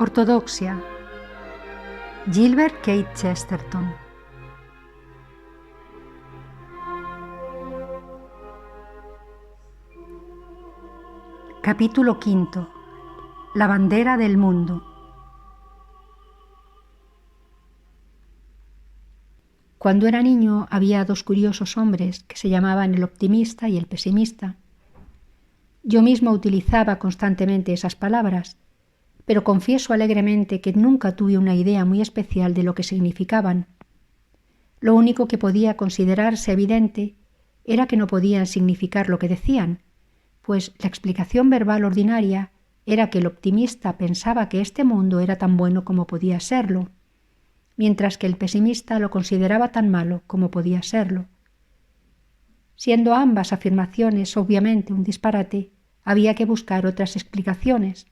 Ortodoxia. Gilbert Keith Chesterton. Capítulo V. La bandera del mundo. Cuando era niño había dos curiosos hombres que se llamaban el optimista y el pesimista. Yo mismo utilizaba constantemente esas palabras, pero confieso alegremente que nunca tuve una idea muy especial de lo que significaban. Lo único que podía considerarse evidente era que no podían significar lo que decían, pues la explicación verbal ordinaria era que el optimista pensaba que este mundo era tan bueno como podía serlo, mientras que el pesimista lo consideraba tan malo como podía serlo. Siendo ambas afirmaciones obviamente un disparate, había que buscar otras explicaciones.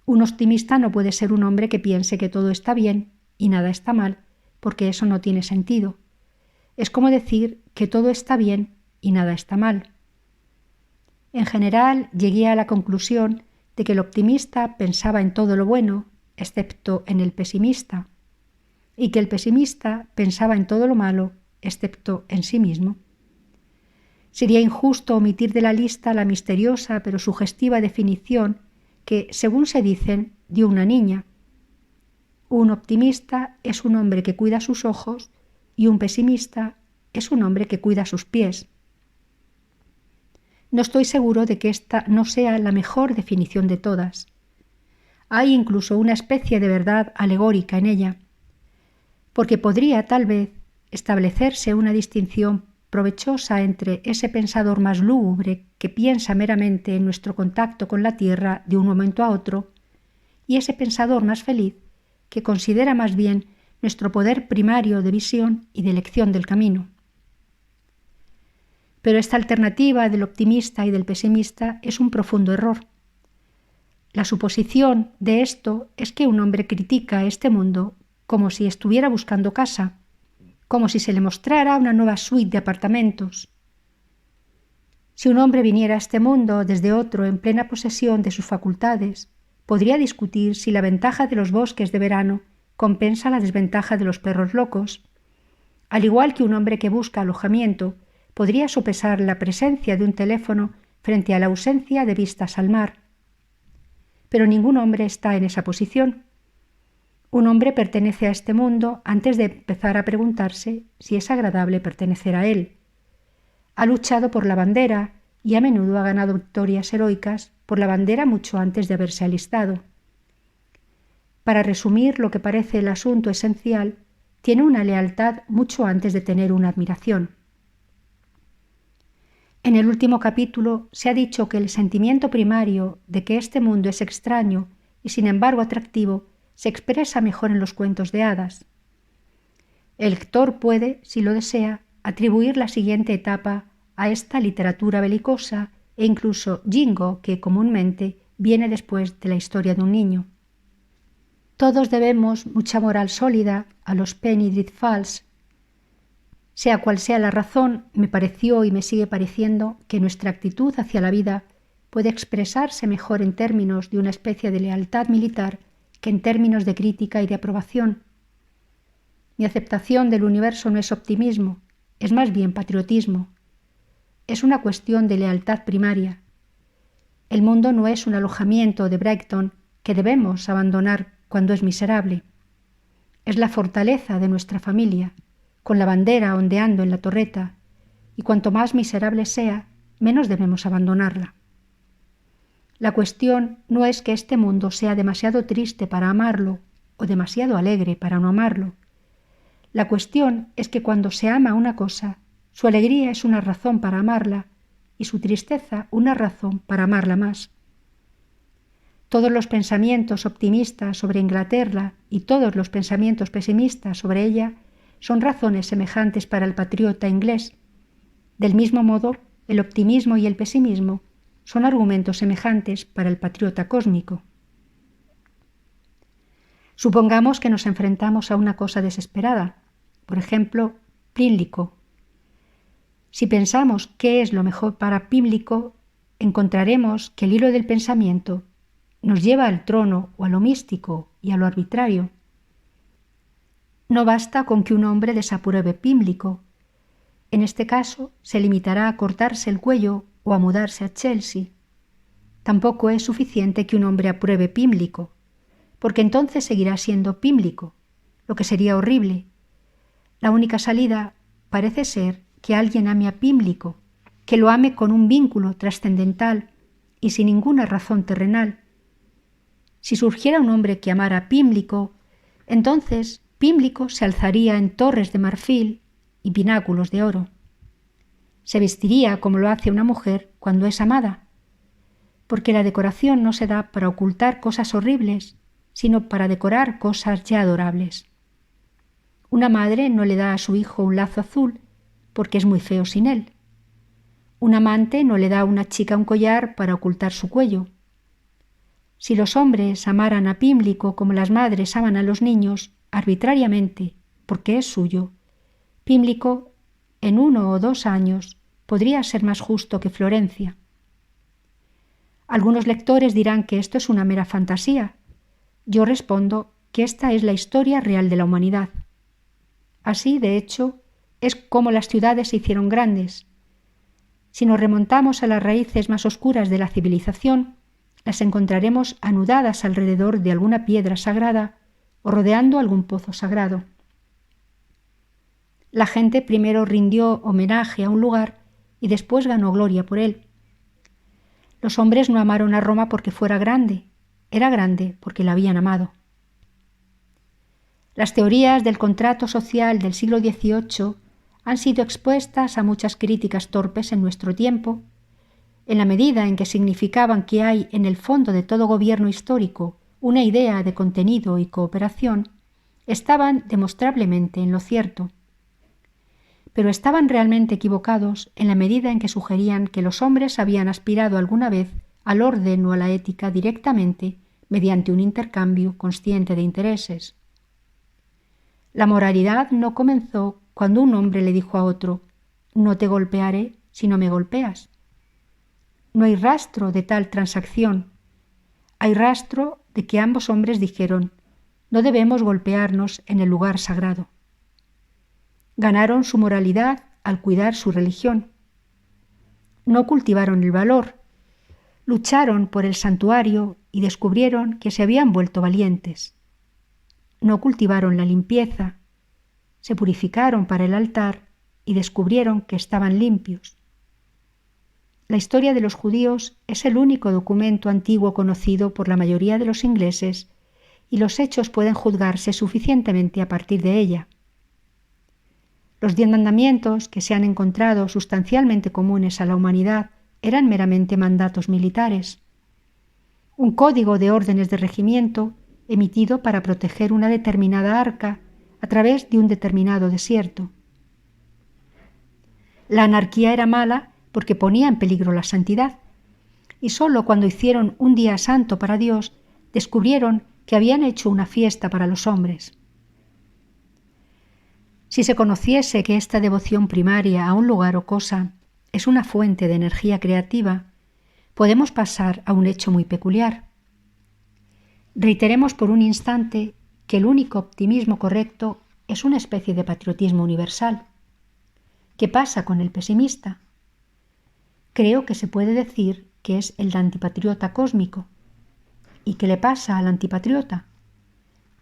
Un optimista no puede ser un hombre que piense que todo está bien y nada está mal, porque eso no tiene sentido. Es como decir que todo está bien y nada está mal. En general, llegué a la conclusión de que el optimista pensaba en todo lo bueno, excepto en el pesimista, y que el pesimista pensaba en todo lo malo, excepto en sí mismo. Sería injusto omitir de la lista la misteriosa pero sugestiva definición que, según se dicen, dio una niña. Un optimista es un hombre que cuida sus ojos y un pesimista es un hombre que cuida sus pies. No estoy seguro de que esta no sea la mejor definición de todas. Hay incluso una especie de verdad alegórica en ella, porque podría, tal vez, establecerse una distinción provechosa entre ese pensador más lúgubre que piensa meramente en nuestro contacto con la tierra de un momento a otro y ese pensador más feliz que considera más bien nuestro poder primario de visión y de elección del camino. Pero esta alternativa del optimista y del pesimista es un profundo error. La suposición de esto es que un hombre critica este mundo como si estuviera buscando casa, como si se le mostrara una nueva suite de apartamentos. Si un hombre viniera a este mundo desde otro en plena posesión de sus facultades, podría discutir si la ventaja de los bosques de verano compensa la desventaja de los perros locos. Al igual que un hombre que busca alojamiento podría sopesar la presencia de un teléfono frente a la ausencia de vistas al mar. Pero ningún hombre está en esa posición. Un hombre pertenece a este mundo antes de empezar a preguntarse si es agradable pertenecer a él. Ha luchado por la bandera y a menudo ha ganado victorias heroicas por la bandera mucho antes de haberse alistado. Para resumir lo que parece el asunto esencial, tiene una lealtad mucho antes de tener una admiración. En el último capítulo se ha dicho que el sentimiento primario de que este mundo es extraño y sin embargo atractivo se expresa mejor en los cuentos de hadas. El lector puede, si lo desea, atribuir la siguiente etapa a esta literatura belicosa e incluso jingo que comúnmente viene después de la historia de un niño. Todos debemos mucha moral sólida a los Penny Dreadfuls. Sea cual sea la razón, me pareció y me sigue pareciendo que nuestra actitud hacia la vida puede expresarse mejor en términos de una especie de lealtad militar que en términos de crítica y de aprobación. Mi aceptación del universo no es optimismo, es más bien patriotismo. Es una cuestión de lealtad primaria. El mundo no es un alojamiento de Brighton que debemos abandonar cuando es miserable. Es la fortaleza de nuestra familia, con la bandera ondeando en la torreta, y cuanto más miserable sea, menos debemos abandonarla. La cuestión no es que este mundo sea demasiado triste para amarlo o demasiado alegre para no amarlo. La cuestión es que cuando se ama una cosa, su alegría es una razón para amarla y su tristeza una razón para amarla más. Todos los pensamientos optimistas sobre Inglaterra y todos los pensamientos pesimistas sobre ella son razones semejantes para el patriota inglés. Del mismo modo, el optimismo y el pesimismo son argumentos semejantes para el patriota cósmico. Supongamos que nos enfrentamos a una cosa desesperada, por ejemplo, Pimlico. Si pensamos qué es lo mejor para Pimlico, encontraremos que el hilo del pensamiento nos lleva al trono o a lo místico y a lo arbitrario. No basta con que un hombre desapruebe Pímlico. En este caso se limitará a cortarse el cuello o a mudarse a Chelsea. Tampoco es suficiente que un hombre apruebe Pímlico, porque entonces seguirá siendo Pímlico, lo que sería horrible. La única salida parece ser que alguien ame a Pímlico, que lo ame con un vínculo trascendental y sin ninguna razón terrenal. Si surgiera un hombre que amara a Pímlico, entonces Pímlico se alzaría en torres de marfil y pináculos de oro. Se vestiría como lo hace una mujer cuando es amada, porque la decoración no se da para ocultar cosas horribles, sino para decorar cosas ya adorables. Una madre no le da a su hijo un lazo azul porque es muy feo sin él. Un amante no le da a una chica un collar para ocultar su cuello. Si los hombres amaran a Pímlico como las madres aman a los niños, arbitrariamente, porque es suyo, Pímlico, en 1 o 2 años, podría ser más justo que Florencia. Algunos lectores dirán que esto es una mera fantasía. Yo respondo que esta es la historia real de la humanidad. Así, de hecho, es como las ciudades se hicieron grandes. Si nos remontamos a las raíces más oscuras de la civilización, las encontraremos anudadas alrededor de alguna piedra sagrada o rodeando algún pozo sagrado. La gente primero rindió homenaje a un lugar y después ganó gloria por él. Los hombres no amaron a Roma porque fuera grande, era grande porque la habían amado. Las teorías del contrato social del siglo XVIII han sido expuestas a muchas críticas torpes en nuestro tiempo, en la medida en que significaban que hay en el fondo de todo gobierno histórico una idea de contenido y cooperación, estaban demostrablemente en lo cierto. Pero estaban realmente equivocados en la medida en que sugerían que los hombres habían aspirado alguna vez al orden o a la ética directamente mediante un intercambio consciente de intereses. La moralidad no comenzó cuando un hombre le dijo a otro: «No te golpearé si no me golpeas». No hay rastro de tal transacción. Hay rastro de que ambos hombres dijeron: «No debemos golpearnos en el lugar sagrado». Ganaron su moralidad al cuidar su religión. No cultivaron el valor, lucharon por el santuario y descubrieron que se habían vuelto valientes. No cultivaron la limpieza, se purificaron para el altar y descubrieron que estaban limpios. La historia de los judíos es el único documento antiguo conocido por la mayoría de los ingleses y los hechos pueden juzgarse suficientemente a partir de ella. Los 10 mandamientos que se han encontrado sustancialmente comunes a la humanidad eran meramente mandatos militares. Un código de órdenes de regimiento emitido para proteger una determinada arca a través de un determinado desierto. La anarquía era mala porque ponía en peligro la santidad, y sólo cuando hicieron un día santo para Dios descubrieron que habían hecho una fiesta para los hombres. Si se conociese que esta devoción primaria a un lugar o cosa es una fuente de energía creativa, podemos pasar a un hecho muy peculiar. Reiteremos por un instante que el único optimismo correcto es una especie de patriotismo universal. ¿Qué pasa con el pesimista? Creo que se puede decir que es el antipatriota cósmico. ¿Y qué le pasa al antipatriota?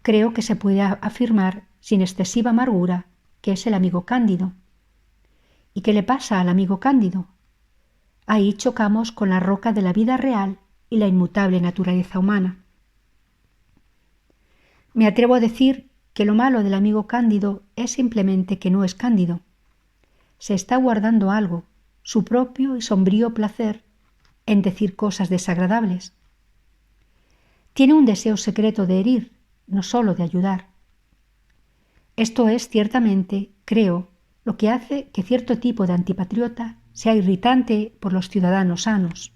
Creo que se puede afirmar sin excesiva amargura que es el amigo cándido. ¿Y qué le pasa al amigo cándido? Ahí chocamos con la roca de la vida real y la inmutable naturaleza humana. Me atrevo a decir que lo malo del amigo cándido es simplemente que no es cándido. Se está guardando algo, su propio y sombrío placer en decir cosas desagradables. Tiene un deseo secreto de herir, no solo de ayudar. Esto es ciertamente, creo, lo que hace que cierto tipo de antipatriota sea irritante por los ciudadanos sanos.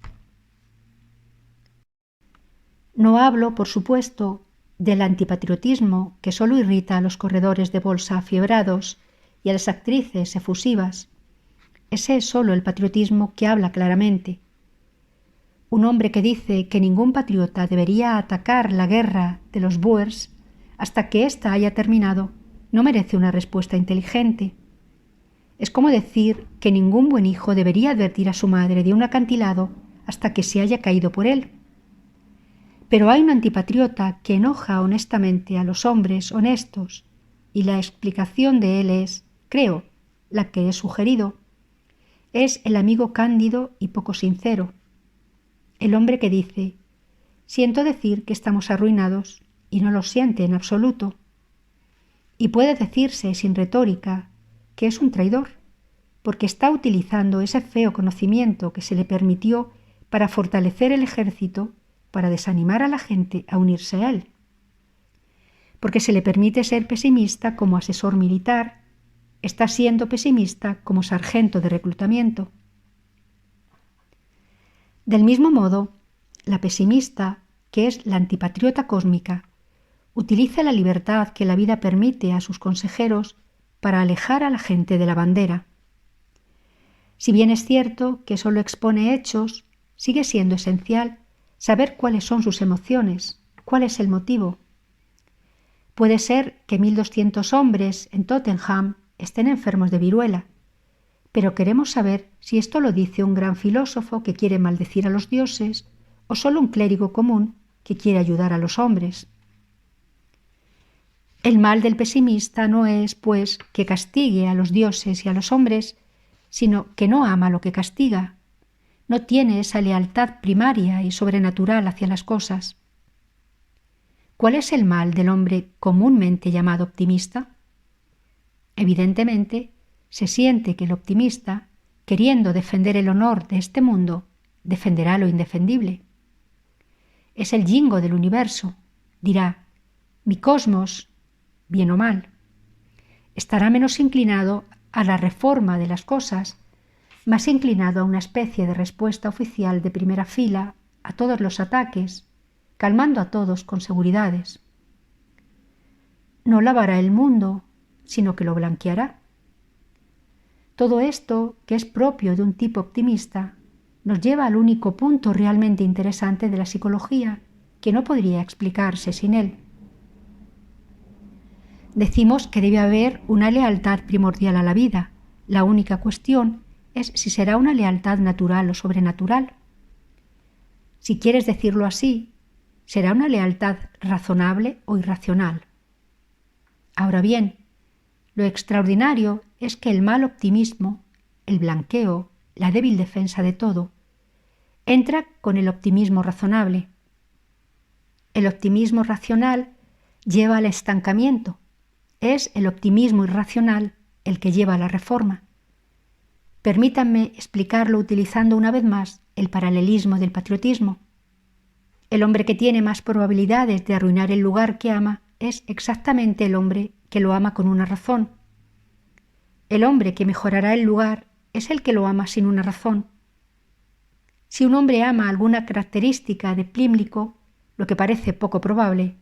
No hablo, por supuesto, del antipatriotismo que solo irrita a los corredores de bolsa afiebrados y a las actrices efusivas. Ese es solo el patriotismo que habla claramente. Un hombre que dice que ningún patriota debería atacar la guerra de los Boers hasta que ésta haya terminado no merece una respuesta inteligente. Es como decir que ningún buen hijo debería advertir a su madre de un acantilado hasta que se haya caído por él. Pero hay un antipatriota que enoja honestamente a los hombres honestos, y la explicación de él es, creo, la que he sugerido. Es el amigo cándido y poco sincero. El hombre que dice, siento decir que estamos arruinados, y no lo siente en absoluto. Y puede decirse sin retórica que es un traidor, porque está utilizando ese feo conocimiento que se le permitió para fortalecer el ejército, para desanimar a la gente a unirse a él. Porque se le permite ser pesimista como asesor militar, está siendo pesimista como sargento de reclutamiento. Del mismo modo, la pesimista, que es la antipatriota cósmica, utiliza la libertad que la vida permite a sus consejeros para alejar a la gente de la bandera. Si bien es cierto que solo expone hechos, sigue siendo esencial saber cuáles son sus emociones, cuál es el motivo. Puede ser que 1.200 hombres en Tottenham estén enfermos de viruela, pero queremos saber si esto lo dice un gran filósofo que quiere maldecir a los dioses o solo un clérigo común que quiere ayudar a los hombres. El mal del pesimista no es, pues, que castigue a los dioses y a los hombres, sino que no ama lo que castiga, no tiene esa lealtad primaria y sobrenatural hacia las cosas. ¿Cuál es el mal del hombre comúnmente llamado optimista? Evidentemente, se siente que el optimista, queriendo defender el honor de este mundo, defenderá lo indefendible. Es el yingo del universo, dirá, mi cosmos, bien o mal. Estará menos inclinado a la reforma de las cosas, más inclinado a una especie de respuesta oficial de primera fila a todos los ataques, calmando a todos con seguridades. No lavará el mundo, sino que lo blanqueará. Todo esto, que es propio de un tipo optimista, nos lleva al único punto realmente interesante de la psicología, que no podría explicarse sin él. Decimos que debe haber una lealtad primordial a la vida. La única cuestión es si será una lealtad natural o sobrenatural. Si quieres decirlo así, será una lealtad razonable o irracional. Ahora bien, lo extraordinario es que el mal optimismo, el blanqueo, la débil defensa de todo, entra con el optimismo razonable. El optimismo racional lleva al estancamiento. Es el optimismo irracional el que lleva a la reforma. Permítanme explicarlo utilizando una vez más el paralelismo del patriotismo. El hombre que tiene más probabilidades de arruinar el lugar que ama es exactamente el hombre que lo ama con una razón. El hombre que mejorará el lugar es el que lo ama sin una razón. Si un hombre ama alguna característica de Pímlico, lo que parece poco probable,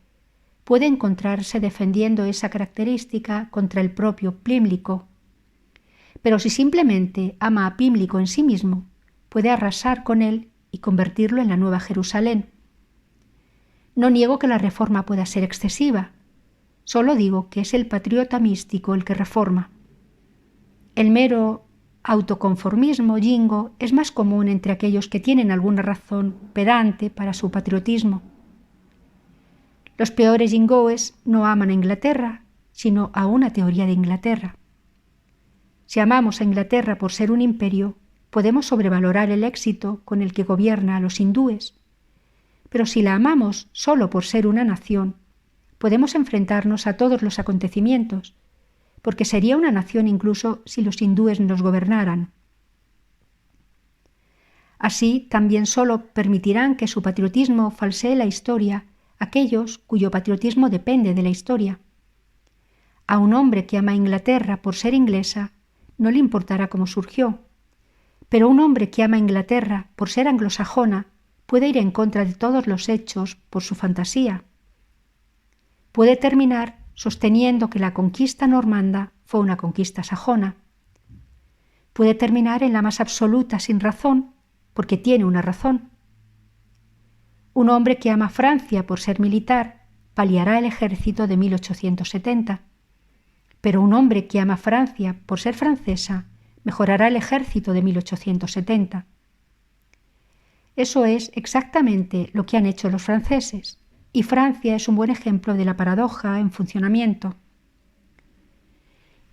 puede encontrarse defendiendo esa característica contra el propio Pímlico. Pero si simplemente ama a Pímlico en sí mismo, puede arrasar con él y convertirlo en la Nueva Jerusalén. No niego que la reforma pueda ser excesiva, solo digo que es el patriota místico el que reforma. El mero autoconformismo yingo es más común entre aquellos que tienen alguna razón pedante para su patriotismo. Los peores yingoes no aman a Inglaterra, sino a una teoría de Inglaterra. Si amamos a Inglaterra por ser un imperio, podemos sobrevalorar el éxito con el que gobierna a los hindúes. Pero si la amamos solo por ser una nación, podemos enfrentarnos a todos los acontecimientos, porque sería una nación incluso si los hindúes nos gobernaran. Así, también solo permitirán que su patriotismo falsee la historia aquellos cuyo patriotismo depende de la historia. A un hombre que ama a Inglaterra por ser inglesa no le importará cómo surgió, pero un hombre que ama a Inglaterra por ser anglosajona puede ir en contra de todos los hechos por su fantasía. Puede terminar sosteniendo que la conquista normanda fue una conquista sajona. Puede terminar en la más absoluta sin razón, porque tiene una razón. Un hombre que ama Francia por ser militar paliará el ejército de 1870, pero un hombre que ama Francia por ser francesa mejorará el ejército de 1870. Eso es exactamente lo que han hecho los franceses, y Francia es un buen ejemplo de la paradoja en funcionamiento.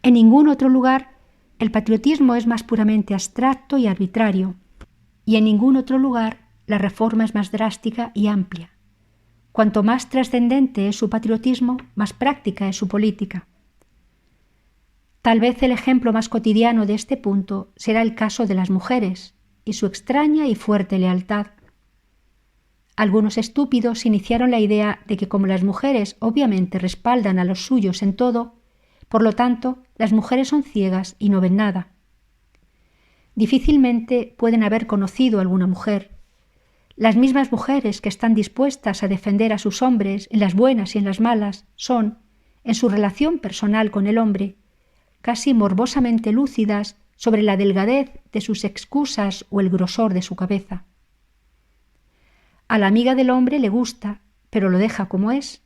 En ningún otro lugar el patriotismo es más puramente abstracto y arbitrario, y en ningún otro lugar la reforma es más drástica y amplia. Cuanto más trascendente es su patriotismo, más práctica es su política. Tal vez el ejemplo más cotidiano de este punto será el caso de las mujeres y su extraña y fuerte lealtad. Algunos estúpidos iniciaron la idea de que como las mujeres obviamente respaldan a los suyos en todo, por lo tanto, las mujeres son ciegas y no ven nada. Difícilmente pueden haber conocido a alguna mujer. Las mismas mujeres que están dispuestas a defender a sus hombres en las buenas y en las malas son, en su relación personal con el hombre, casi morbosamente lúcidas sobre la delgadez de sus excusas o el grosor de su cabeza. A la amiga del hombre le gusta, pero lo deja como es.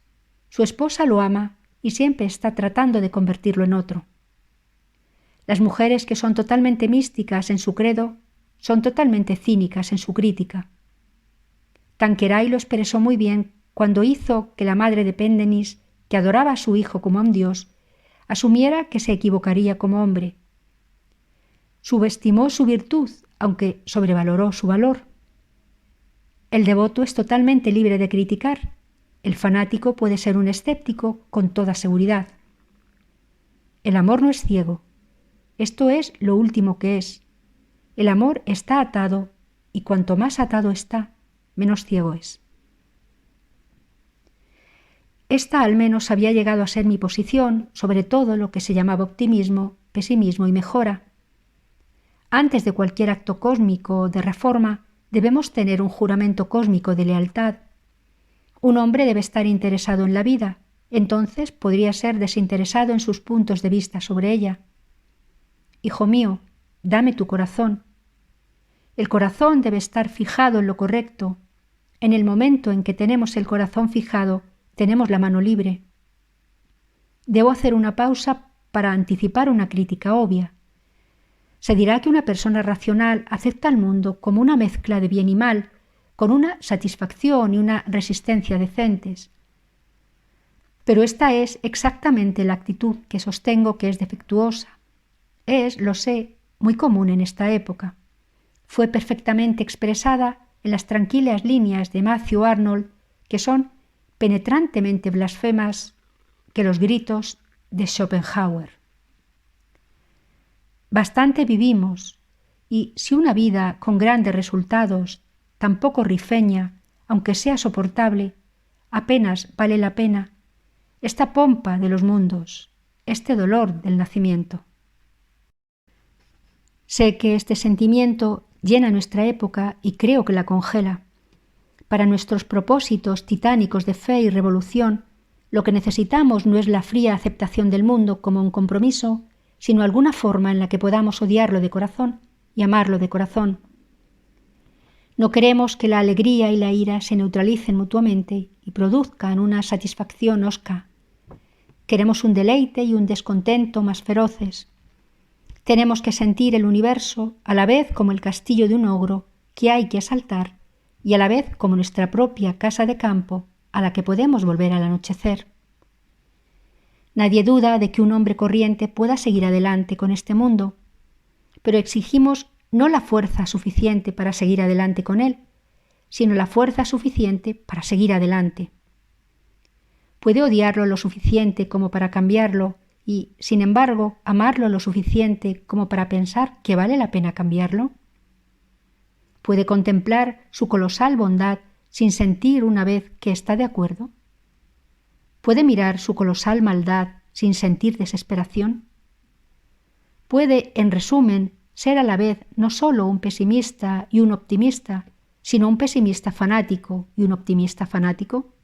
Su esposa lo ama y siempre está tratando de convertirlo en otro. Las mujeres que son totalmente místicas en su credo son totalmente cínicas en su crítica. Tanqueray lo expresó muy bien cuando hizo que la madre de Pendennis, que adoraba a su hijo como a un dios, asumiera que se equivocaría como hombre. Subestimó su virtud, aunque sobrevaloró su valor. El devoto es totalmente libre de criticar. El fanático puede ser un escéptico con toda seguridad. El amor no es ciego. Esto es lo último que es. El amor está atado, y cuanto más atado está, menos ciego es. Esta al menos había llegado a ser mi posición sobre todo lo que se llamaba optimismo, pesimismo y mejora. Antes de cualquier acto cósmico de reforma, debemos tener un juramento cósmico de lealtad. Un hombre debe estar interesado en la vida, entonces podría ser desinteresado en sus puntos de vista sobre ella. Hijo mío, dame tu corazón. El corazón debe estar fijado en lo correcto. En el momento en que tenemos el corazón fijado, tenemos la mano libre. Debo hacer una pausa para anticipar una crítica obvia. Se dirá que una persona racional acepta al mundo como una mezcla de bien y mal, con una satisfacción y una resistencia decentes. Pero esta es exactamente la actitud que sostengo que es defectuosa. Es, lo sé, muy común en esta época. Fue perfectamente expresada en las tranquilas líneas de Matthew Arnold, que son penetrantemente blasfemas que los gritos de Schopenhauer. Bastante vivimos, y si una vida con grandes resultados, tan poco rifeña, aunque sea soportable, apenas vale la pena, esta pompa de los mundos, este dolor del nacimiento. Sé que este sentimiento llena nuestra época y creo que la congela. Para nuestros propósitos titánicos de fe y revolución, lo que necesitamos no es la fría aceptación del mundo como un compromiso, sino alguna forma en la que podamos odiarlo de corazón y amarlo de corazón. No queremos que la alegría y la ira se neutralicen mutuamente y produzcan una satisfacción hosca. Queremos un deleite y un descontento más feroces. Tenemos que sentir el universo a la vez como el castillo de un ogro que hay que asaltar y a la vez como nuestra propia casa de campo a la que podemos volver al anochecer. Nadie duda de que un hombre corriente pueda seguir adelante con este mundo, pero exigimos no la fuerza suficiente para seguir adelante con él, sino la fuerza suficiente para seguir adelante. Puede odiarlo lo suficiente como para cambiarlo y, sin embargo, amarlo lo suficiente como para pensar que vale la pena cambiarlo. Puede contemplar su colosal bondad sin sentir una vez que está de acuerdo. Puede mirar su colosal maldad sin sentir desesperación. Puede, en resumen, ser a la vez no solo un pesimista y un optimista, sino un pesimista fanático y un optimista fanático.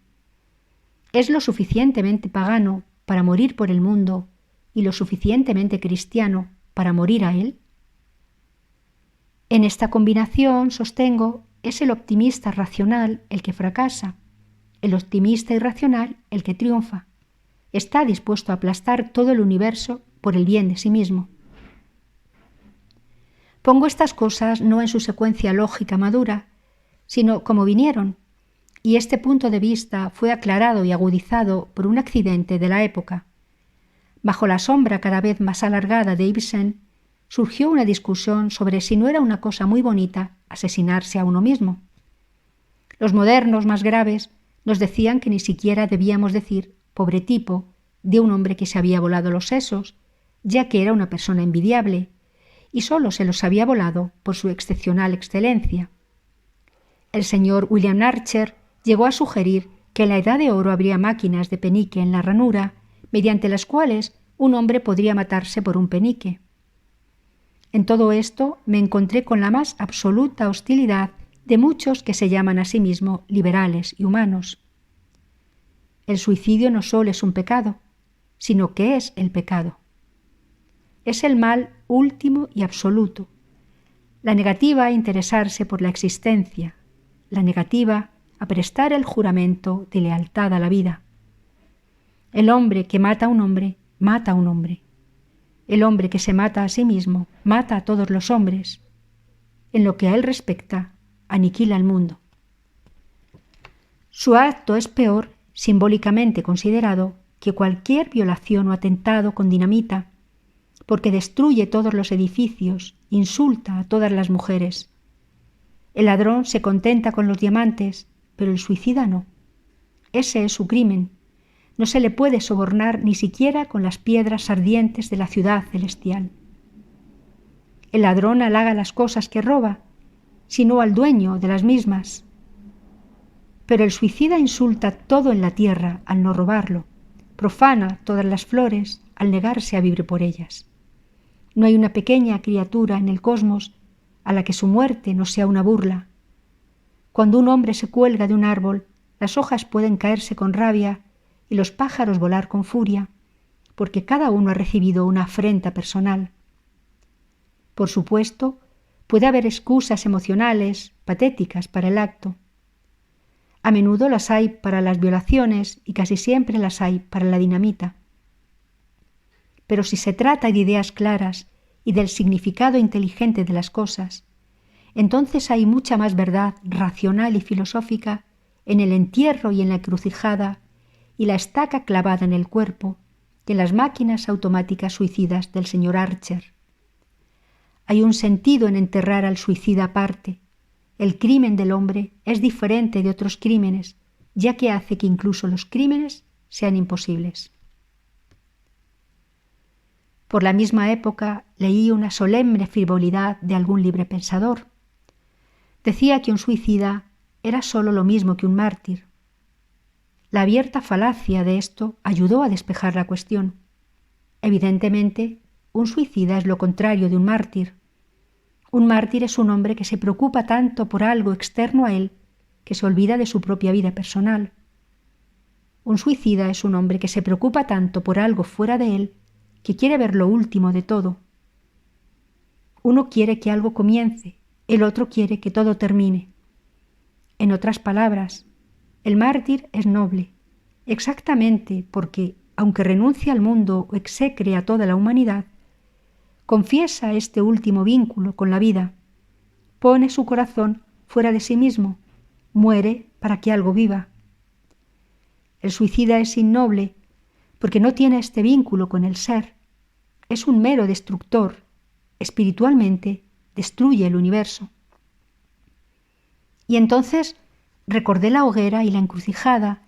Es lo suficientemente pagano para morir por el mundo y lo suficientemente cristiano para morir a él. En esta combinación, sostengo, es el optimista racional el que fracasa, el optimista irracional el que triunfa. Está dispuesto a aplastar todo el universo por el bien de sí mismo. Pongo estas cosas no en su secuencia lógica madura, sino como vinieron, y este punto de vista fue aclarado y agudizado por un accidente de la época. Bajo la sombra cada vez más alargada de Ibsen, surgió una discusión sobre si no era una cosa muy bonita asesinarse a uno mismo. Los modernos más graves nos decían que ni siquiera debíamos decir «pobre tipo» de un hombre que se había volado los sesos, ya que era una persona envidiable, y solo se los había volado por su excepcional excelencia. El señor William Archer llegó a sugerir que en la Edad de Oro habría máquinas de penique en la ranura, mediante las cuales un hombre podría matarse por un penique. En todo esto me encontré con la más absoluta hostilidad de muchos que se llaman a sí mismos liberales y humanos. El suicidio no solo es un pecado, sino que es el pecado. Es el mal último y absoluto, la negativa a interesarse por la existencia, la negativa a prestar el juramento de lealtad a la vida. El hombre que mata a un hombre, mata a un hombre. El hombre que se mata a sí mismo, mata a todos los hombres. En lo que a él respecta, aniquila al mundo. Su acto es peor, simbólicamente considerado, que cualquier violación o atentado con dinamita, porque destruye todos los edificios, insulta a todas las mujeres. El ladrón se contenta con los diamantes, pero el suicida no. Ese es su crimen. No se le puede sobornar ni siquiera con las piedras ardientes de la ciudad celestial. El ladrón halaga las cosas que roba, sino al dueño de las mismas. Pero el suicida insulta todo en la tierra al no robarlo, profana todas las flores al negarse a vivir por ellas. No hay una pequeña criatura en el cosmos a la que su muerte no sea una burla. Cuando un hombre se cuelga de un árbol, las hojas pueden caerse con rabia y los pájaros volar con furia, porque cada uno ha recibido una afrenta personal. Por supuesto, puede haber excusas emocionales, patéticas para el acto. A menudo las hay para las violaciones y casi siempre las hay para la dinamita. Pero si se trata de ideas claras y del significado inteligente de las cosas, entonces hay mucha más verdad racional y filosófica en el entierro y en la encrucijada y la estaca clavada en el cuerpo que en las máquinas automáticas suicidas del señor Archer. Hay un sentido en enterrar al suicida aparte. El crimen del hombre es diferente de otros crímenes, ya que hace que incluso los crímenes sean imposibles. Por la misma época leí una solemne frivolidad de algún libre pensador. Decía que un suicida era solo lo mismo que un mártir. La abierta falacia de esto ayudó a despejar la cuestión. Evidentemente, un suicida es lo contrario de un mártir. Un mártir es un hombre que se preocupa tanto por algo externo a él que se olvida de su propia vida personal. Un suicida es un hombre que se preocupa tanto por algo fuera de él que quiere ver lo último de todo. Uno quiere que algo comience, el otro quiere que todo termine. En otras palabras, el mártir es noble, exactamente porque, aunque renuncia al mundo o execre a toda la humanidad, confiesa este último vínculo con la vida, pone su corazón fuera de sí mismo, muere para que algo viva. El suicida es innoble porque no tiene este vínculo con el ser, es un mero destructor, espiritualmente destruye el universo. Y entonces recordé la hoguera y la encrucijada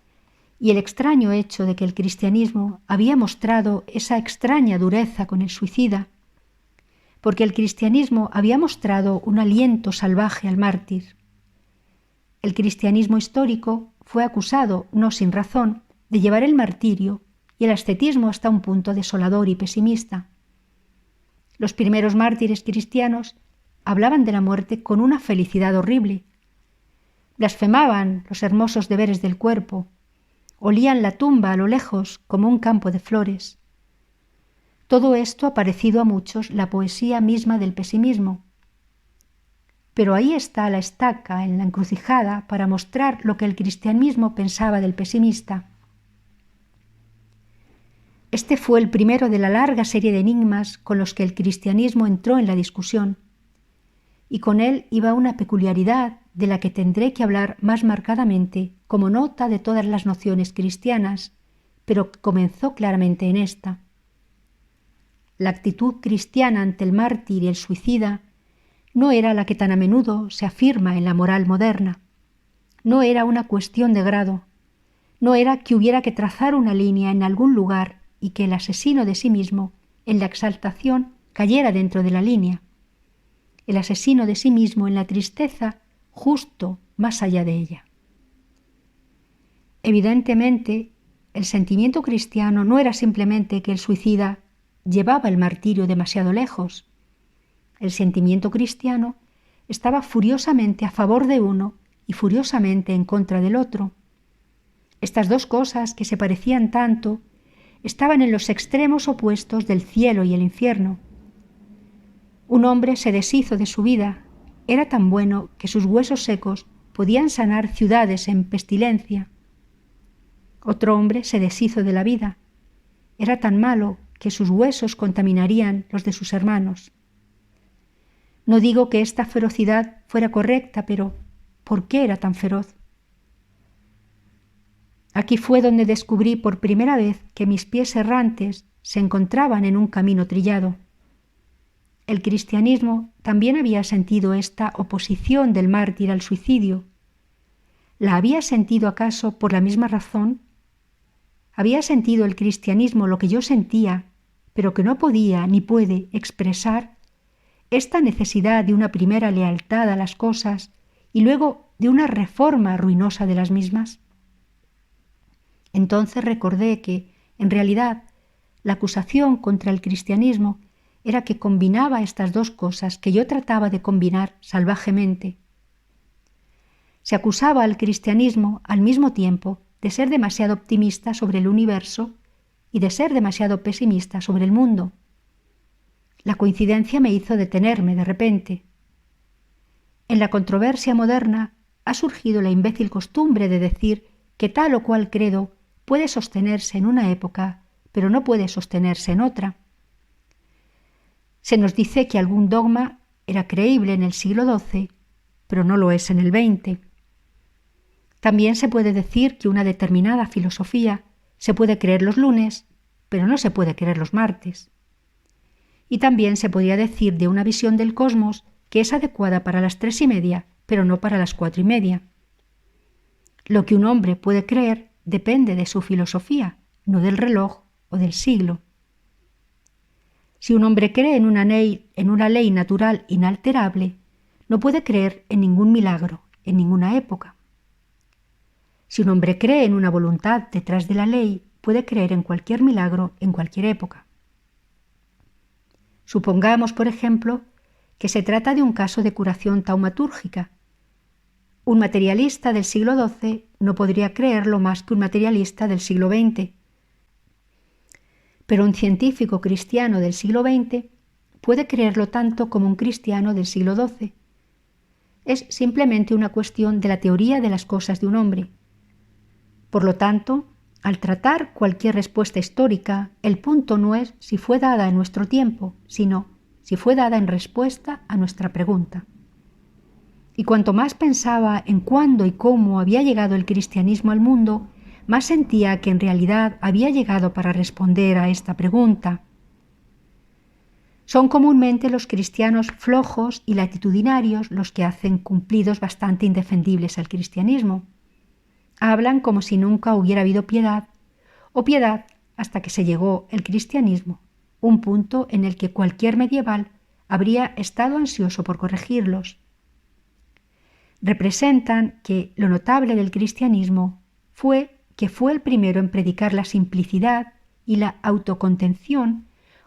y el extraño hecho de que el cristianismo había mostrado esa extraña dureza con el suicida, porque el cristianismo había mostrado un aliento salvaje al mártir. El cristianismo histórico fue acusado, no sin razón, de llevar el martirio y el ascetismo hasta un punto desolador y pesimista. Los primeros mártires cristianos hablaban de la muerte con una felicidad horrible. Blasfemaban los hermosos deberes del cuerpo, olían la tumba a lo lejos como un campo de flores. Todo esto ha parecido a muchos la poesía misma del pesimismo. Pero ahí está la estaca en la encrucijada para mostrar lo que el cristianismo pensaba del pesimista. Este fue el primero de la larga serie de enigmas con los que el cristianismo entró en la discusión, y con él iba una peculiaridad de la que tendré que hablar más marcadamente como nota de todas las nociones cristianas, pero que comenzó claramente en esta. La actitud cristiana ante el mártir y el suicida no era la que tan a menudo se afirma en la moral moderna. No era una cuestión de grado. No era que hubiera que trazar una línea en algún lugar y que el asesino de sí mismo, en la exaltación, cayera dentro de la línea. El asesino de sí mismo en la tristeza, justo más allá de ella. Evidentemente, el sentimiento cristiano no era simplemente que el suicida llevaba el martirio demasiado lejos. El sentimiento cristiano estaba furiosamente a favor de uno y furiosamente en contra del otro. Estas dos cosas que se parecían tanto estaban en los extremos opuestos del cielo y el infierno. Un hombre se deshizo de su vida. Era tan bueno que sus huesos secos podían sanar ciudades en pestilencia. Otro hombre se deshizo de la vida. Era tan malo que sus huesos contaminarían los de sus hermanos. No digo que esta ferocidad fuera correcta, pero ¿por qué era tan feroz? Aquí fue donde descubrí por primera vez que mis pies errantes se encontraban en un camino trillado. El cristianismo también había sentido esta oposición del mártir al suicidio. ¿La había sentido acaso por la misma razón? ¿Había sentido el cristianismo lo que yo sentía, pero que no podía ni puede expresar? Esta necesidad de una primera lealtad a las cosas y luego de una reforma ruinosa de las mismas. Entonces recordé que, en realidad, la acusación contra el cristianismo era que combinaba estas dos cosas que yo trataba de combinar salvajemente. Se acusaba al cristianismo al mismo tiempo de ser demasiado optimista sobre el universo y de ser demasiado pesimista sobre el mundo. La coincidencia me hizo detenerme de repente. En la controversia moderna ha surgido la imbécil costumbre de decir que tal o cual credo puede sostenerse en una época, pero no puede sostenerse en otra. Se nos dice que algún dogma era creíble en el siglo XII, pero no lo es en el XX. También se puede decir que una determinada filosofía se puede creer los lunes, pero no se puede creer los martes. Y también se podría decir de una visión del cosmos que es adecuada para las 3:30, pero no para las 4:30. Lo que un hombre puede creer depende de su filosofía, no del reloj o del siglo. Si un hombre cree en una ley natural inalterable, no puede creer en ningún milagro, en ninguna época. Si un hombre cree en una voluntad detrás de la ley, puede creer en cualquier milagro, en cualquier época. Supongamos, por ejemplo, que se trata de un caso de curación taumatúrgica. Un materialista del siglo XII no podría creerlo más que un materialista del siglo XX. Pero un científico cristiano del siglo XX puede creerlo tanto como un cristiano del siglo XII. Es simplemente una cuestión de la teoría de las cosas de un hombre. Por lo tanto, al tratar cualquier respuesta histórica, el punto no es si fue dada en nuestro tiempo, sino si fue dada en respuesta a nuestra pregunta. Y cuanto más pensaba en cuándo y cómo había llegado el cristianismo al mundo, más sentía que en realidad había llegado para responder a esta pregunta. Son comúnmente los cristianos flojos y latitudinarios los que hacen cumplidos bastante indefendibles al cristianismo. Hablan como si nunca hubiera habido piedad, o piedad hasta que se llegó el cristianismo, un punto en el que cualquier medieval habría estado ansioso por corregirlos. Representan que lo notable del cristianismo fue que fue el primero en predicar la simplicidad y la autocontención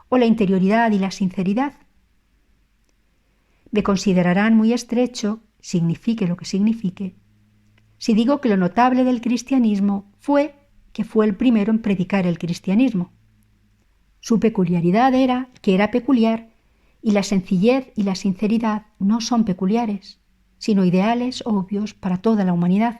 o la interioridad y la sinceridad. Me considerarán muy estrecho, signifique lo que signifique, si digo que lo notable del cristianismo fue que fue el primero en predicar el cristianismo. Su peculiaridad era que era peculiar y la sencillez y la sinceridad no son peculiares, sino ideales obvios para toda la humanidad.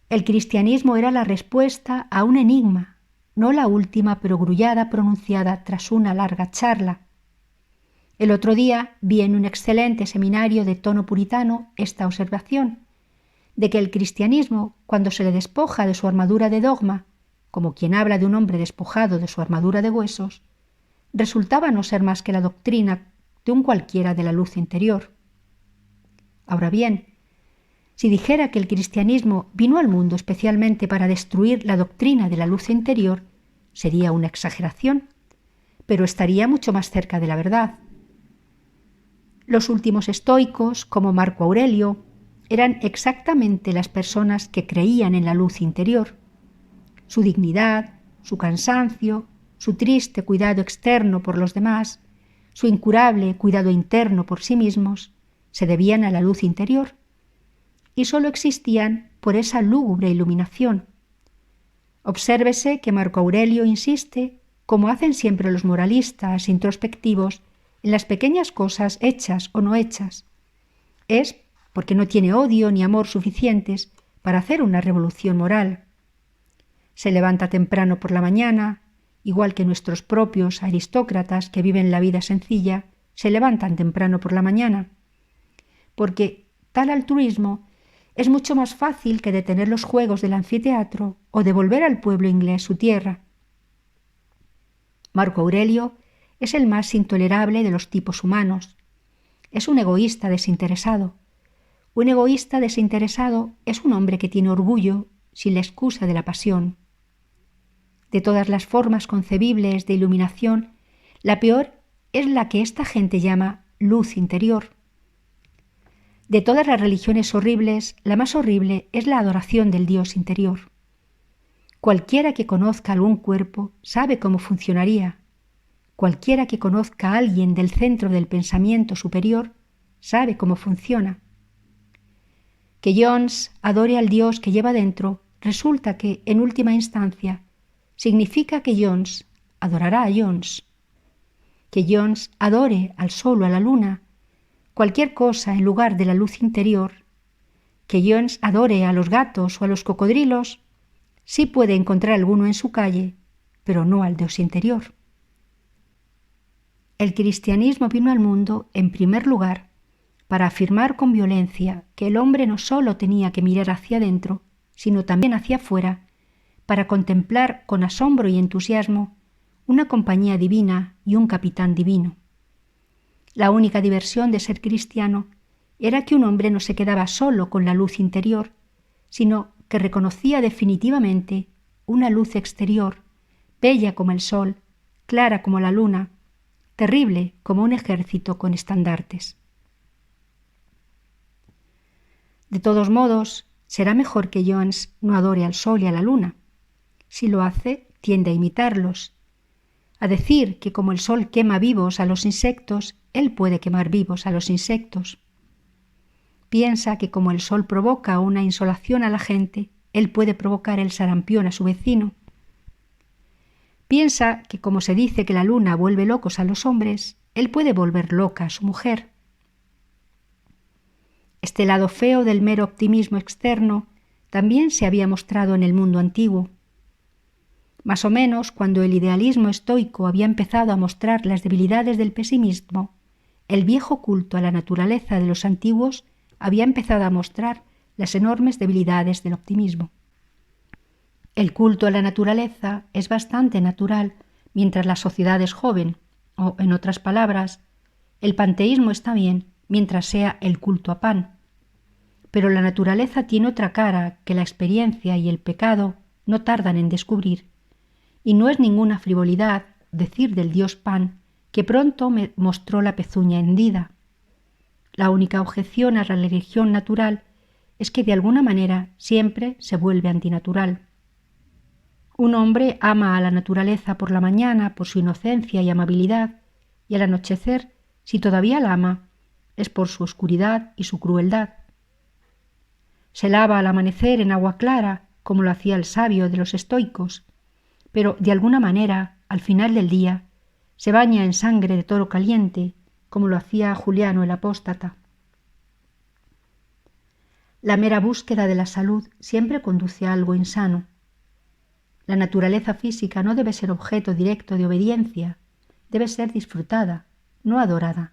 El cristianismo era la respuesta a un enigma, no la última perogrullada pronunciada tras una larga charla. El otro día vi en un excelente seminario de tono puritano esta observación, de que el cristianismo, cuando se le despoja de su armadura de dogma, como quien habla de un hombre despojado de su armadura de huesos, resultaba no ser más que la doctrina de un cualquiera de la luz interior. Ahora bien, si dijera que el cristianismo vino al mundo especialmente para destruir la doctrina de la luz interior, sería una exageración, pero estaría mucho más cerca de la verdad. Los últimos estoicos, como Marco Aurelio, eran exactamente las personas que creían en la luz interior. Su dignidad, su cansancio, su triste cuidado externo por los demás, su incurable cuidado interno por sí mismos, se debían a la luz interior y sólo existían por esa lúgubre iluminación. Obsérvese que Marco Aurelio insiste, como hacen siempre los moralistas introspectivos, en las pequeñas cosas hechas o no hechas. Es porque no tiene odio ni amor suficientes para hacer una revolución moral. Se levanta temprano por la mañana, igual que nuestros propios aristócratas que viven la vida sencilla, se levantan temprano por la mañana, porque tal altruismo es mucho más fácil que detener los juegos del anfiteatro o devolver al pueblo inglés su tierra. Marco Aurelio es el más intolerable de los tipos humanos. Es un egoísta desinteresado. Un egoísta desinteresado es un hombre que tiene orgullo sin la excusa de la pasión. De todas las formas concebibles de iluminación, la peor es la que esta gente llama luz interior. De todas las religiones horribles, la más horrible es la adoración del Dios interior. Cualquiera que conozca algún cuerpo sabe cómo funcionaría. Cualquiera que conozca a alguien del centro del pensamiento superior sabe cómo funciona. Que Jones adore al Dios que lleva dentro resulta que, en última instancia, significa que Jones adorará a Jones. Que Jones adore al sol o a la luna, cualquier cosa en lugar de la luz interior, que Jones adore a los gatos o a los cocodrilos, sí puede encontrar alguno en su calle, pero no al Dios interior. El cristianismo vino al mundo, en primer lugar, para afirmar con violencia que el hombre no solo tenía que mirar hacia adentro, sino también hacia afuera, para contemplar con asombro y entusiasmo una compañía divina y un capitán divino. La única diversión de ser cristiano era que un hombre no se quedaba solo con la luz interior, sino que reconocía definitivamente una luz exterior, bella como el sol, clara como la luna, terrible como un ejército con estandartes. De todos modos, será mejor que Jones no adore al sol y a la luna. Si lo hace, tiende a imitarlos, a decir que como el sol quema vivos a los insectos, él puede quemar vivos a los insectos. Piensa que como el sol provoca una insolación a la gente, él puede provocar el sarampión a su vecino. Piensa que como se dice que la luna vuelve locos a los hombres, él puede volver loca a su mujer. Este lado feo del mero optimismo externo también se había mostrado en el mundo antiguo. Más o menos cuando el idealismo estoico había empezado a mostrar las debilidades del pesimismo, el viejo culto a la naturaleza de los antiguos había empezado a mostrar las enormes debilidades del optimismo. El culto a la naturaleza es bastante natural mientras la sociedad es joven, o, en otras palabras, el panteísmo está bien mientras sea el culto a Pan. Pero la naturaleza tiene otra cara que la experiencia y el pecado no tardan en descubrir, y no es ninguna frivolidad decir del dios Pan que pronto me mostró la pezuña hendida. La única objeción a la religión natural es que de alguna manera siempre se vuelve antinatural. Un hombre ama a la naturaleza por la mañana por su inocencia y amabilidad, y al anochecer, si todavía la ama, es por su oscuridad y su crueldad. Se lava al amanecer en agua clara, como lo hacía el sabio de los estoicos, pero de alguna manera, al final del día, se baña en sangre de toro caliente, como lo hacía Juliano el apóstata. La mera búsqueda de la salud siempre conduce a algo insano. La naturaleza física no debe ser objeto directo de obediencia, debe ser disfrutada, no adorada.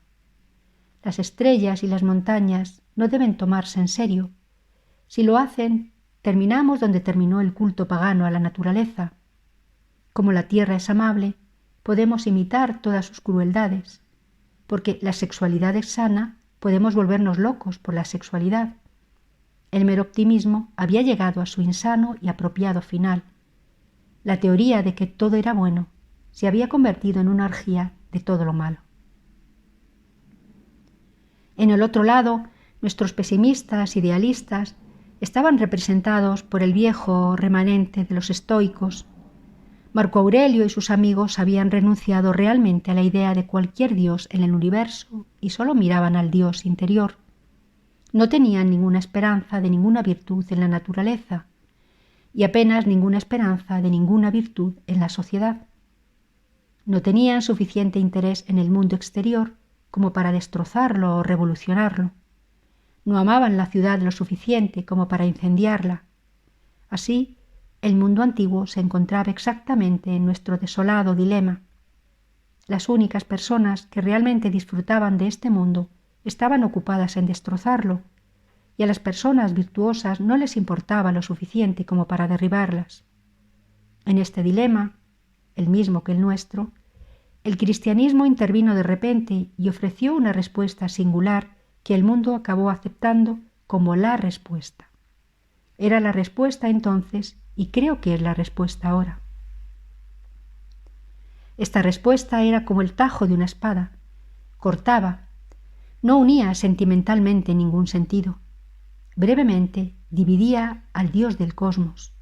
Las estrellas y las montañas no deben tomarse en serio. Si lo hacen, terminamos donde terminó el culto pagano a la naturaleza. Como la tierra es amable, podemos imitar todas sus crueldades, porque la sexualidad es sana, podemos volvernos locos por la sexualidad. El mero optimismo había llegado a su insano y apropiado final. La teoría de que todo era bueno se había convertido en una orgía de todo lo malo. En el otro lado, nuestros pesimistas, idealistas, estaban representados por el viejo remanente de los estoicos. Marco Aurelio y sus amigos habían renunciado realmente a la idea de cualquier dios en el universo y solo miraban al Dios interior. No tenían ninguna esperanza de ninguna virtud en la naturaleza y apenas ninguna esperanza de ninguna virtud en la sociedad. No tenían suficiente interés en el mundo exterior como para destrozarlo o revolucionarlo. No amaban la ciudad lo suficiente como para incendiarla. Así, el mundo antiguo se encontraba exactamente en nuestro desolado dilema. Las únicas personas que realmente disfrutaban de este mundo estaban ocupadas en destrozarlo, y a las personas virtuosas no les importaba lo suficiente como para derribarlas. En este dilema, el mismo que el nuestro, el cristianismo intervino de repente y ofreció una respuesta singular que el mundo acabó aceptando como la respuesta. Era la respuesta entonces y creo que es la respuesta ahora. Esta respuesta era como el tajo de una espada. Cortaba, no unía sentimentalmente ningún sentido. Brevemente dividía al Dios del cosmos.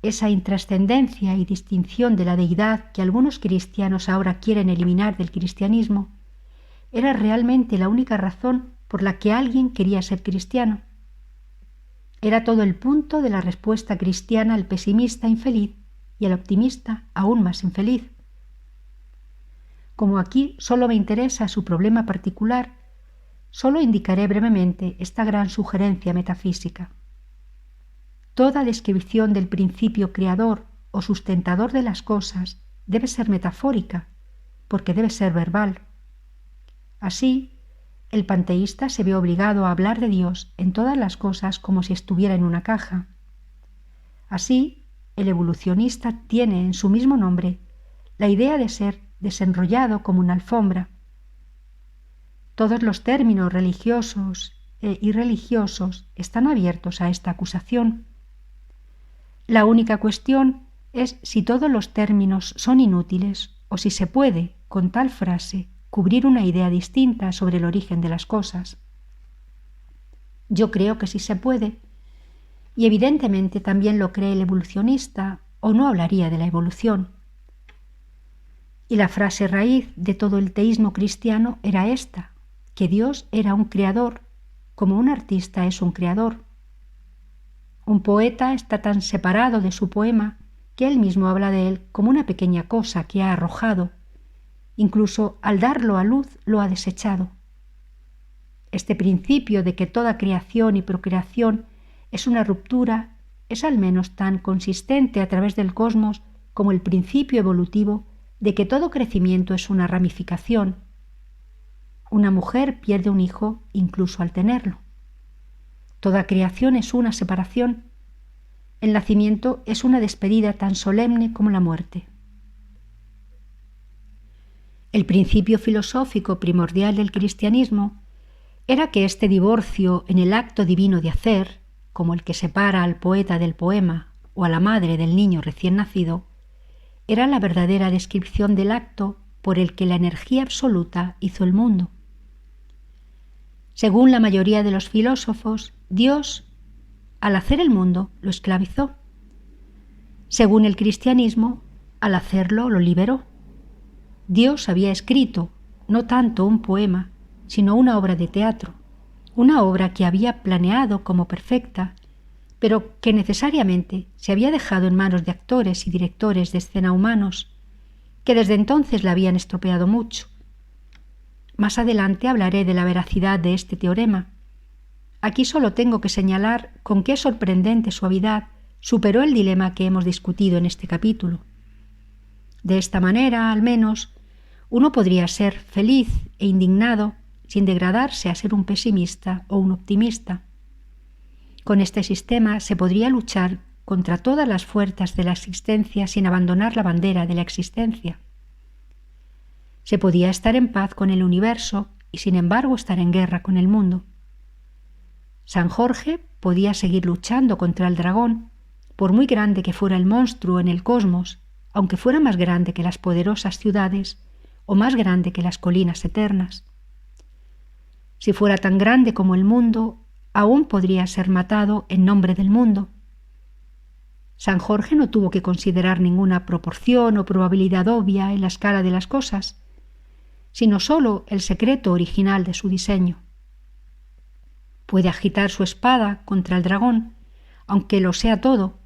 Esa intrascendencia y distinción de la deidad que algunos cristianos ahora quieren eliminar del cristianismo era realmente la única razón por la que alguien quería ser cristiano. Era todo el punto de la respuesta cristiana al pesimista infeliz y al optimista aún más infeliz. Como aquí solo me interesa su problema particular, solo indicaré brevemente esta gran sugerencia metafísica. Toda descripción del principio creador o sustentador de las cosas debe ser metafórica, porque debe ser verbal. Así, el panteísta se ve obligado a hablar de Dios en todas las cosas como si estuviera en una caja. Así, el evolucionista tiene en su mismo nombre la idea de ser desenrollado como una alfombra. Todos los términos religiosos e irreligiosos están abiertos a esta acusación. La única cuestión es si todos los términos son inútiles o si se puede, con tal frase, cubrir una idea distinta sobre el origen de las cosas. Yo creo que sí se puede, y evidentemente también lo cree el evolucionista, o no hablaría de la evolución. Y la frase raíz de todo el teísmo cristiano era esta, que Dios era un creador, como un artista es un creador. Un poeta está tan separado de su poema que él mismo habla de él como una pequeña cosa que ha arrojado. Incluso al darlo a luz lo ha desechado. Este principio de que toda creación y procreación es una ruptura es al menos tan consistente a través del cosmos como el principio evolutivo de que todo crecimiento es una ramificación. Una mujer pierde un hijo incluso al tenerlo. Toda creación es una separación. El nacimiento es una despedida tan solemne como la muerte. El principio filosófico primordial del cristianismo era que este divorcio en el acto divino de hacer, como el que separa al poeta del poema o a la madre del niño recién nacido, era la verdadera descripción del acto por el que la energía absoluta hizo el mundo. Según la mayoría de los filósofos, Dios, al hacer el mundo, lo esclavizó. Según el cristianismo, al hacerlo, lo liberó. Dios había escrito no tanto un poema, sino una obra de teatro, una obra que había planeado como perfecta, pero que necesariamente se había dejado en manos de actores y directores de escena humanos, que desde entonces la habían estropeado mucho. Más adelante hablaré de la veracidad de este teorema. Aquí solo tengo que señalar con qué sorprendente suavidad superó el dilema que hemos discutido en este capítulo. De esta manera, al menos, uno podría ser feliz e indignado sin degradarse a ser un pesimista o un optimista. Con este sistema se podría luchar contra todas las fuerzas de la existencia sin abandonar la bandera de la existencia. Se podía estar en paz con el universo y sin embargo estar en guerra con el mundo. San Jorge podía seguir luchando contra el dragón, por muy grande que fuera el monstruo en el cosmos, aunque fuera más grande que las poderosas ciudades o más grande que las colinas eternas. Si fuera tan grande como el mundo, aún podría ser matado en nombre del mundo. San Jorge no tuvo que considerar ninguna proporción o probabilidad obvia en la escala de las cosas, sino sólo el secreto original de su diseño. Puede agitar su espada contra el dragón, aunque lo sea todo,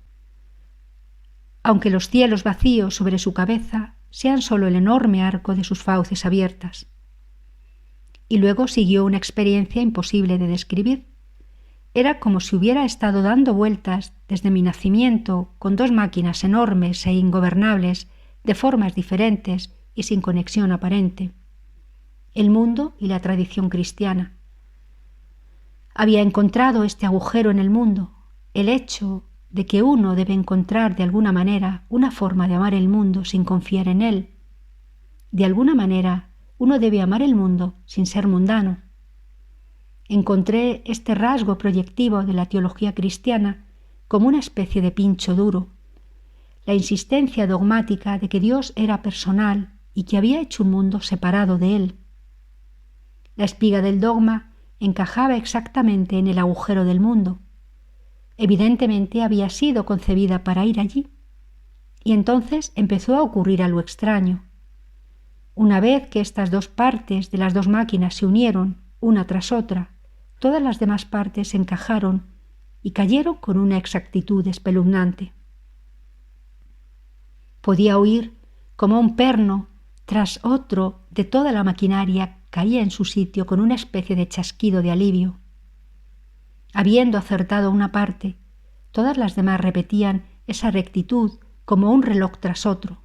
aunque los cielos vacíos sobre su cabeza sean sólo el enorme arco de sus fauces abiertas. Y luego siguió una experiencia imposible de describir. Era como si hubiera estado dando vueltas desde mi nacimiento con dos máquinas enormes e ingobernables, de formas diferentes y sin conexión aparente: el mundo y la tradición cristiana. Había encontrado este agujero en el mundo, el hecho de que uno debe encontrar de alguna manera una forma de amar el mundo sin confiar en él. De alguna manera, uno debe amar el mundo sin ser mundano. Encontré este rasgo proyectivo de la teología cristiana como una especie de pincho duro, la insistencia dogmática de que Dios era personal y que había hecho un mundo separado de él. La espiga del dogma encajaba exactamente en el agujero del mundo. Evidentemente había sido concebida para ir allí. Y entonces empezó a ocurrir algo extraño. Una vez que estas dos partes de las dos máquinas se unieron, una tras otra, todas las demás partes se encajaron y cayeron con una exactitud espeluznante. Podía oír como un perno tras otro de toda la maquinaria caía en su sitio con una especie de chasquido de alivio. Habiendo acertado una parte, todas las demás repetían esa rectitud como un reloj tras otro.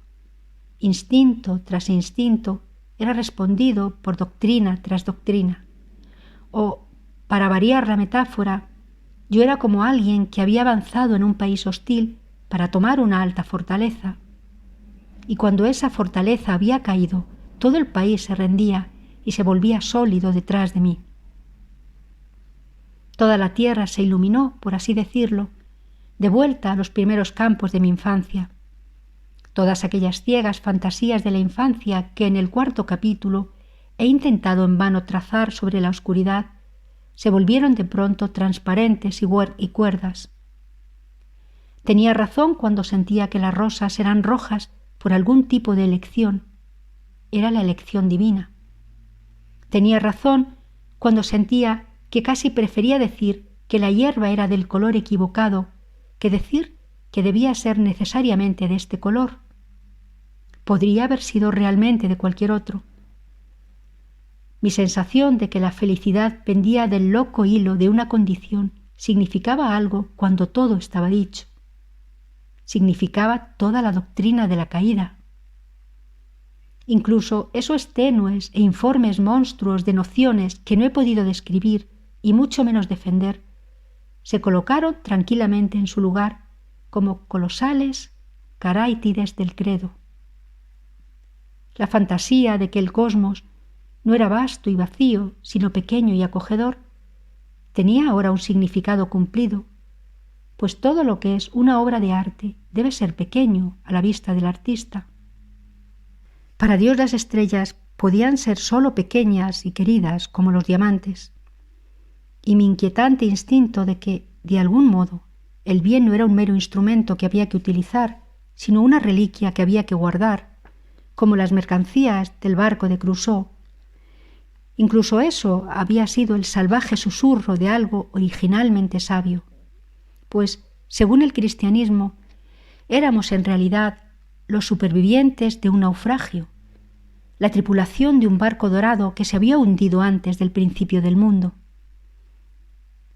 Instinto tras instinto era respondido por doctrina tras doctrina. O, para variar la metáfora, yo era como alguien que había avanzado en un país hostil para tomar una alta fortaleza. Y cuando esa fortaleza había caído, todo el país se rendía y se volvía sólido detrás de mí. Toda la tierra se iluminó, por así decirlo, de vuelta a los primeros campos de mi infancia. Todas aquellas ciegas fantasías de la infancia que en el 4º capítulo he intentado en vano trazar sobre la oscuridad se volvieron de pronto transparentes y cuerdas. Tenía razón cuando sentía que las rosas eran rojas por algún tipo de elección. Era la elección divina. Tenía razón cuando sentía que casi prefería decir que la hierba era del color equivocado que decir que debía ser necesariamente de este color. Podría haber sido realmente de cualquier otro. Mi sensación de que la felicidad pendía del loco hilo de una condición significaba algo cuando todo estaba dicho. Significaba toda la doctrina de la caída. Incluso esos tenues e informes monstruos de nociones que no he podido describir y mucho menos defender, se colocaron tranquilamente en su lugar como colosales carátides del credo. La fantasía de que el cosmos no era vasto y vacío, sino pequeño y acogedor, tenía ahora un significado cumplido, pues todo lo que es una obra de arte debe ser pequeño a la vista del artista. Para Dios las estrellas podían ser sólo pequeñas y queridas como los diamantes, y mi inquietante instinto de que, de algún modo, el bien no era un mero instrumento que había que utilizar, sino una reliquia que había que guardar, como las mercancías del barco de Crusoe. Incluso eso había sido el salvaje susurro de algo originalmente sabio, pues, según el cristianismo, éramos en realidad los supervivientes de un naufragio, la tripulación de un barco dorado que se había hundido antes del principio del mundo.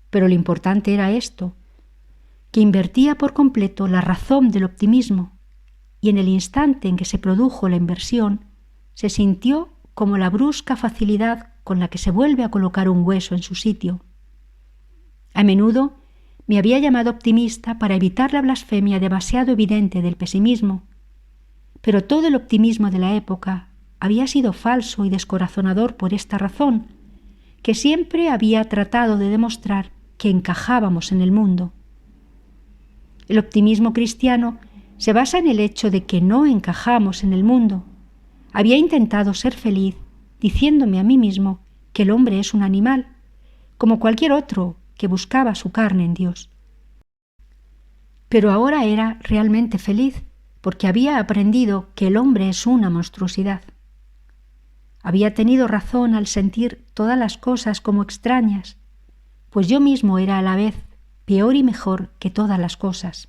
Pero lo importante era esto, que invertía por completo la razón del optimismo, y en el instante en que se produjo la inversión, se sintió como la brusca facilidad con la que se vuelve a colocar un hueso en su sitio. A menudo me había llamado optimista para evitar la blasfemia demasiado evidente del pesimismo, pero todo el optimismo de la época había sido falso y descorazonador por esta razón, que siempre había tratado de demostrar que encajábamos en el mundo. El optimismo cristiano se basa en el hecho de que no encajamos en el mundo. Había intentado ser feliz diciéndome a mí mismo que el hombre es un animal, como cualquier otro que buscaba su carne en Dios. Pero ahora era realmente feliz porque había aprendido que el hombre es una monstruosidad. Había tenido razón al sentir todas las cosas como extrañas, pues yo mismo era a la vez peor y mejor que todas las cosas.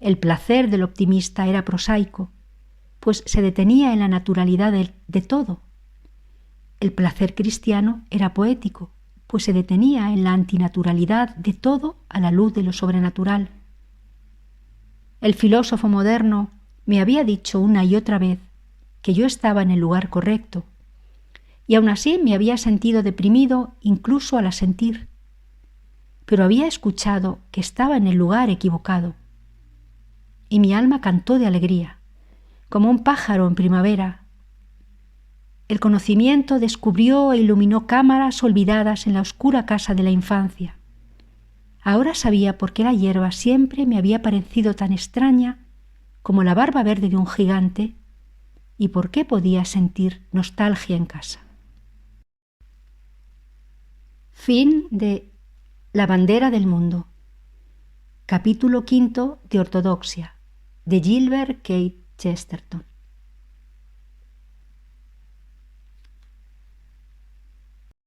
El placer del optimista era prosaico, pues se detenía en la naturalidad de todo. El placer cristiano era poético, pues se detenía en la antinaturalidad de todo a la luz de lo sobrenatural. El filósofo moderno me había dicho una y otra vez que yo estaba en el lugar correcto, y aún así me había sentido deprimido incluso al asentir, pero había escuchado que estaba en el lugar equivocado, y mi alma cantó de alegría, como un pájaro en primavera. El conocimiento descubrió e iluminó cámaras olvidadas en la oscura casa de la infancia. Ahora sabía por qué la hierba siempre me había parecido tan extraña como la barba verde de un gigante y por qué podía sentir nostalgia en casa. Fin de La bandera del mundo. Capítulo 5 de Ortodoxia, de Gilbert K. Chesterton.